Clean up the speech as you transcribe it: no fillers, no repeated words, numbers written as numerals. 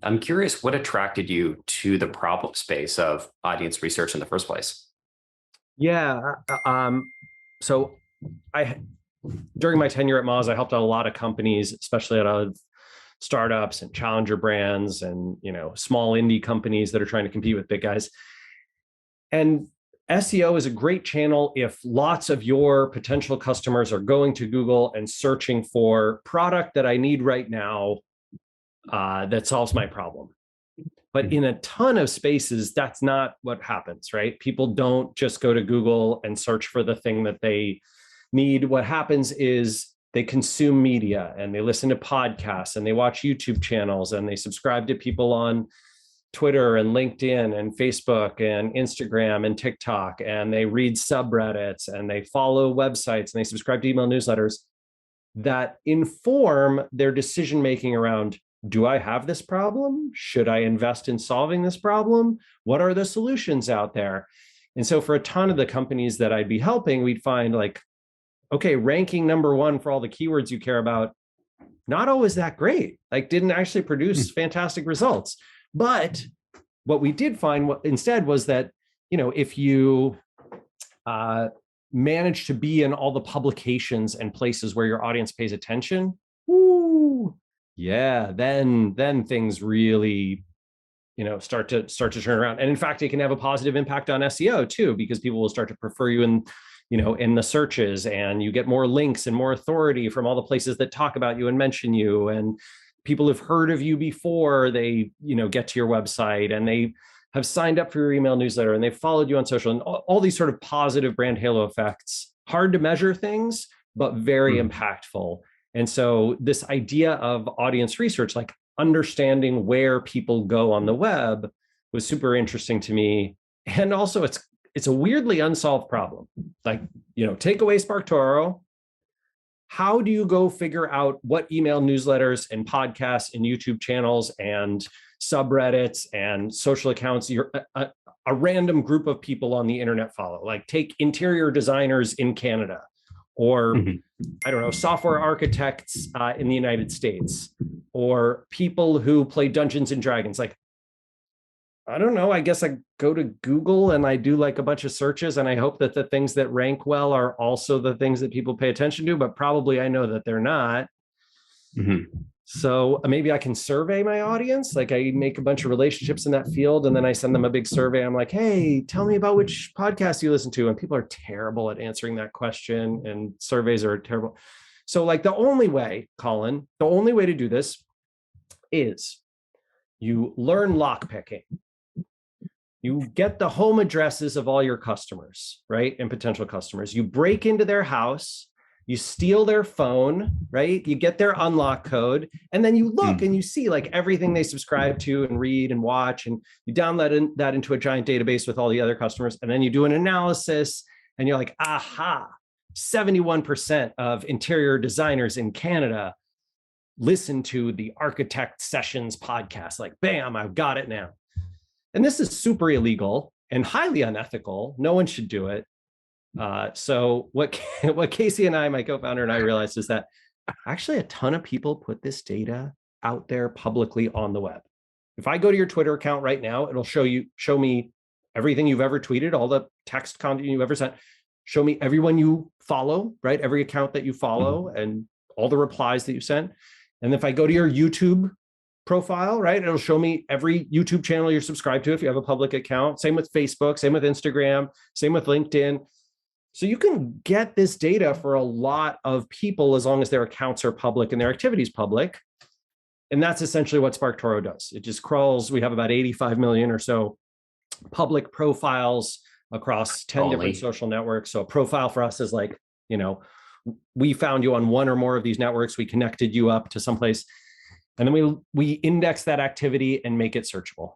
I'm curious what attracted you to the problem space of audience research in the first place? Yeah. So I, during my tenure at Moz, I helped out a lot of companies, especially out of startups and challenger brands and, small indie companies that are trying to compete with big guys. And SEO is a great channel if lots of your potential customers are going to Google and searching for product that I need right now that solves my problem. But in a ton of spaces, that's not what happens, right? People don't just go to Google and search for the thing that they need. What happens is they consume media and they listen to podcasts and they watch YouTube channels and they subscribe to people on Twitter and LinkedIn and Facebook and Instagram and TikTok, and they read subreddits and they follow websites and they subscribe to email newsletters that inform their decision making around, do I have this problem? Should I invest in solving this problem? What are the solutions out there? And so for a ton of the companies that I'd be helping, we'd find like, okay, ranking number one for all the keywords you care about, not always that great, like didn't actually produce fantastic results. But what we did find instead was that, if you manage to be in all the publications and places where your audience pays attention, then things really, start to turn around. And in fact, it can have a positive impact on SEO too, because people will start to prefer you in the searches, and you get more links and more authority from all the places that talk about you and mention you, and people have heard of you before they get to your website, and they have signed up for your email newsletter, and they've followed you on social, and all these sort of positive brand halo effects. Hard to measure things, but very impactful. And so this idea of audience research, like understanding where people go on the web, was super interesting to me. And also it's a weirdly unsolved problem. Like, take away SparkToro. How do you go figure out what email newsletters and podcasts and YouTube channels and subreddits and social accounts a random group of people on the internet follow? Like, take interior designers in Canada, or I don't know, software architects in the United States, or people who play Dungeons and Dragons. Like, I don't know, I guess I go to Google and I do like a bunch of searches, and I hope that the things that rank well are also the things that people pay attention to, but probably I know that they're not. So maybe I can survey my audience. Like, I make a bunch of relationships in that field, and then I send them a big survey. I'm like, hey, tell me about which podcast you listen to. And people are terrible at answering that question, and surveys are terrible. So like the only way, Colin, to do this is you learn lockpicking. You get the home addresses of all your customers, right? And potential customers. You break into their house, you steal their phone, right? You get their unlock code, and then you look and you see like everything they subscribe to and read and watch, and you download that into a giant database with all the other customers. And then you do an analysis and you're like, aha, 71% of interior designers in Canada listen to the Architect Sessions podcast. Like, bam, I've got it now. And this is super illegal and highly unethical. No one should do it. So what Casey and I, my co-founder, and I realized is that actually a ton of people put this data out there publicly on the web. If I go to your Twitter account right now, it'll show me everything you've ever tweeted, all the text content you've ever sent, show me everyone you follow, right? Every account that you follow and all the replies that you sent. And if I go to your YouTube profile, right, it'll show me every YouTube channel you're subscribed to if you have a public account. Same with Facebook, same with Instagram, same with LinkedIn. So you can get this data for a lot of people as long as their accounts are public and their activities public. And that's essentially what SparkToro does. It just crawls. We have about 85 million or so public profiles across 10 different social networks. So a profile for us is like, we found you on one or more of these networks. We connected you up to someplace. And then we index that activity and make it searchable.